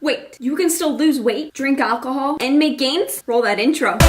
Wait, you can still lose weight, drink alcohol, and make gains? Roll that intro.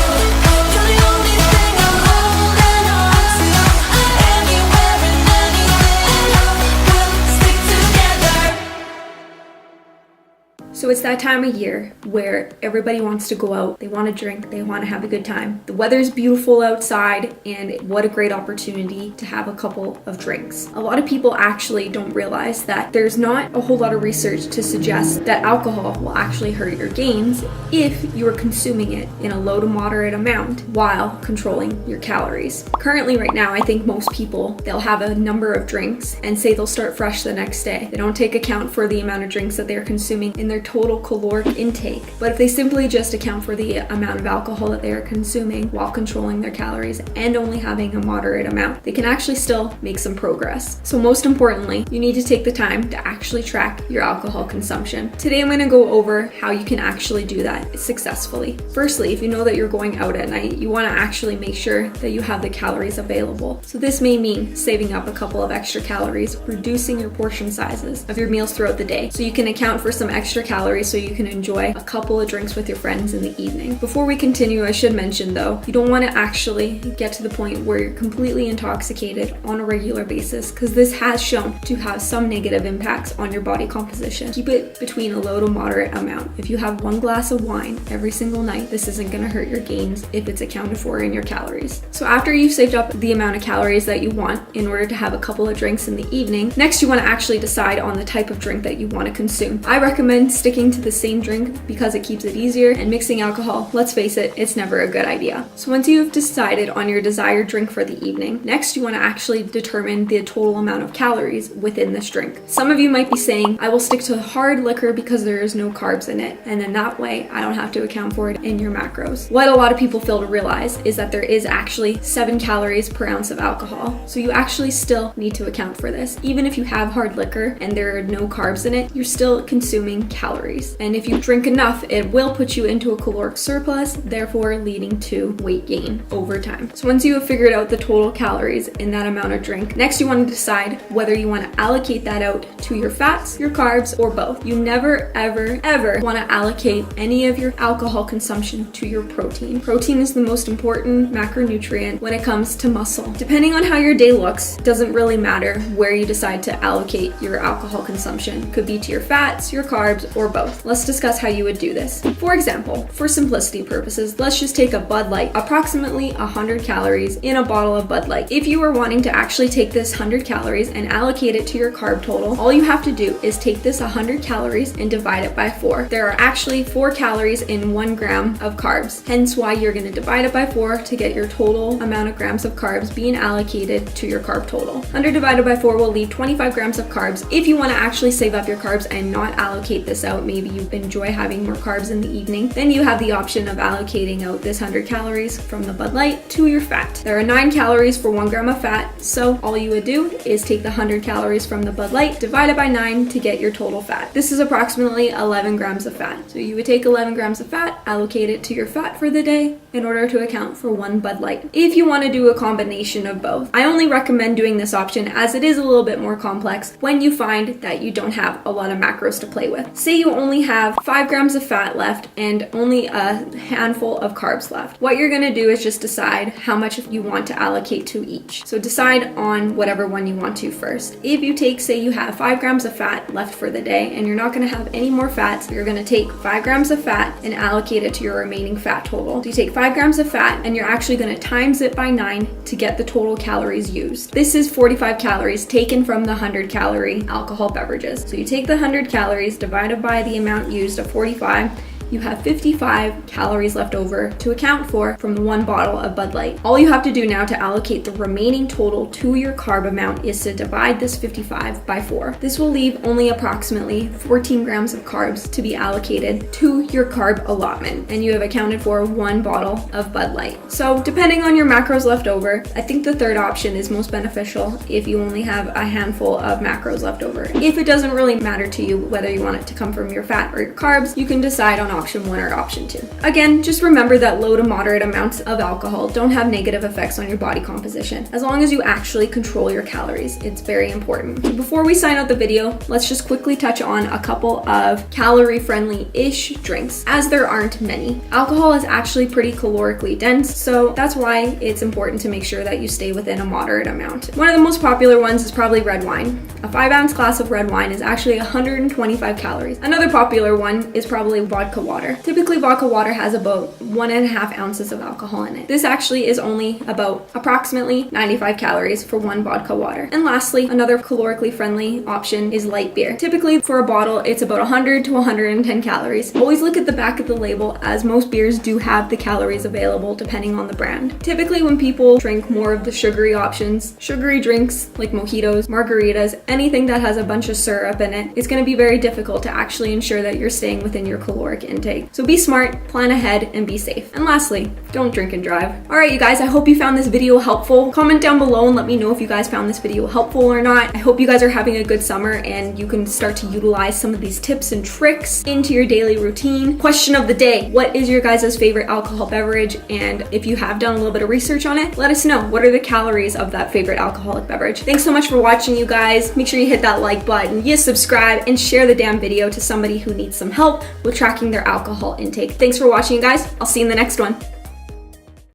So it's that time of year where everybody wants to go out, they want to drink, they want to have a good time. The weather's beautiful outside, and what a great opportunity to have a couple of drinks. A lot of people actually don't realize that there's not a whole lot of research to suggest that alcohol will actually hurt your gains if you are consuming it in a low to moderate amount while controlling your calories. Currently right now, I think most people, they'll have a number of drinks and say they'll start fresh the next day. They don't take account for the amount of drinks that they're consuming in their total caloric intake. But if they simply just account for the amount of alcohol that they are consuming while controlling their calories and only having a moderate amount, they can actually still make some progress. So most importantly, you need to take the time to actually track your alcohol consumption. Today I'm going to go over how you can actually do that successfully. Firstly, if you know that you're going out at night, you want to actually make sure that you have the calories available. So this may mean saving up a couple of extra calories, reducing your portion sizes of your meals throughout the day so you can account for some extra calories so you can enjoy a couple of drinks with your friends in the evening. Before we continue, I should mention though, you don't want to actually get to the point where you're completely intoxicated on a regular basis, because this has shown to have some negative impacts on your body composition. Keep it between a low to moderate amount. If you have one glass of wine every single night, this isn't going to hurt your gains if it's accounted for in your calories. So after you've saved up the amount of calories that you want in order to have a couple of drinks in the evening, next you want to actually decide on the type of drink that you want to consume. I recommend sticking to the same drink because it keeps it easier, and mixing alcohol, let's face it, it's never a good idea. So once you've decided on your desired drink for the evening, next you want to actually determine the total amount of calories within this drink. Some of you might be saying, I will stick to hard liquor because there is no carbs in it, and then that way I don't have to account for it in your macros. What a lot of people fail to realize is that there is actually 7 calories per ounce of alcohol, so you actually still need to account for this. Even if you have hard liquor and there are no carbs in it, you're still consuming calories. And if you drink enough, it will put you into a caloric surplus, therefore leading to weight gain over time. So once you have figured out the total calories in that amount of drink, next you want to decide whether you want to allocate that out to your fats, your carbs, or both. You never, ever want to allocate any of your alcohol consumption to your protein. Protein is the most important macronutrient when it comes to muscle. Depending on how your day looks, it doesn't really matter where you decide to allocate your alcohol consumption. It could be to your fats, your carbs, or both. Let's discuss how you would do this. For example, for simplicity purposes, let's just take a Bud Light, approximately 100 calories in a bottle of Bud Light. If you are wanting to actually take this 100 calories and allocate it to your carb total, all you have to do is take this 100 calories and divide it by 4. There are actually 4 calories in 1 gram of carbs, hence why you're going to divide it by 4 to get your total amount of grams of carbs being allocated to your carb total. 100 divided by 4 will leave 25 grams of carbs. If you want to actually save up your carbs and not allocate this out, maybe you enjoy having more carbs in the evening, then you have the option of allocating out this 100 calories from the Bud Light to your fat. There are 9 calories for 1 gram of fat, so all you would do is take the 100 calories from the Bud Light, divide it by 9 to get your total fat. This is approximately 11 grams of fat. So you would take 11 grams of fat, allocate it to your fat for the day in order to account for 1 Bud Light. If you want to do a combination of both, I only recommend doing this option as it is a little bit more complex when you find that you don't have a lot of macros to play with. Say you only have 5 grams of fat left and only a handful of carbs left. What you're going to do is just decide how much you want to allocate to each. So decide on whatever one you want to first. If you take, say you have 5 grams of fat left for the day and you're not going to have any more fats, you're going to take 5 grams of fat and allocate it to your remaining fat total. So you take 5 grams of fat and you're actually going to times it by 9 to get the total calories used. This is 45 calories taken from the 100 calorie alcohol beverages. So you take the 100 calories divided by the amount used of 45, you have 55 calories left over to account for from the 1 bottle of Bud Light. All you have to do now to allocate the remaining total to your carb amount is to divide this 55 by 4. This will leave only approximately 14 grams of carbs to be allocated to your carb allotment, and you have accounted for 1 bottle of Bud Light. So depending on your macros left over, I think the third option is most beneficial if you only have a handful of macros left over. If it doesn't really matter to you whether you want it to come from your fat or your carbs, you can decide on option 1 or option 2. Again, just remember that low to moderate amounts of alcohol don't have negative effects on your body composition, as long as you actually control your calories. It's very important. Before we sign out the video, let's just quickly touch on a couple of calorie-friendly-ish drinks, as there aren't many. Alcohol is actually pretty calorically dense, so that's why it's important to make sure that you stay within a moderate amount. One of the most popular ones is probably red wine. A 5-ounce glass of red wine is actually 125 calories. Another popular one is probably vodka water. Typically, vodka water has about 1.5 ounces of alcohol in it. This actually is only about approximately 95 calories for one vodka water. And lastly, another calorically friendly option is light beer. Typically, for a bottle, it's about 100 to 110 calories. Always look at the back of the label, as most beers do have the calories available depending on the brand. Typically, when people drink more of the sugary options, sugary drinks like mojitos, margaritas, anything that has a bunch of syrup in it, it's going to be very difficult to actually ensure that you're staying within your caloric intake. So be smart, plan ahead, and be safe. And lastly, don't drink and drive. Alright you guys, I hope you found this video helpful. Comment down below and let me know if you guys found this video helpful or not. I hope you guys are having a good summer and you can start to utilize some of these tips and tricks into your daily routine. Question of the day: what is your guys' favorite alcohol beverage? And if you have done a little bit of research on it, let us know. What are the calories of that favorite alcoholic beverage? Thanks so much for watching, you guys. Make sure you hit that like button, you subscribe, and share the damn video to somebody who needs some help with tracking their alcohol intake. Thanks for watching, you guys. I'll see you in the next one.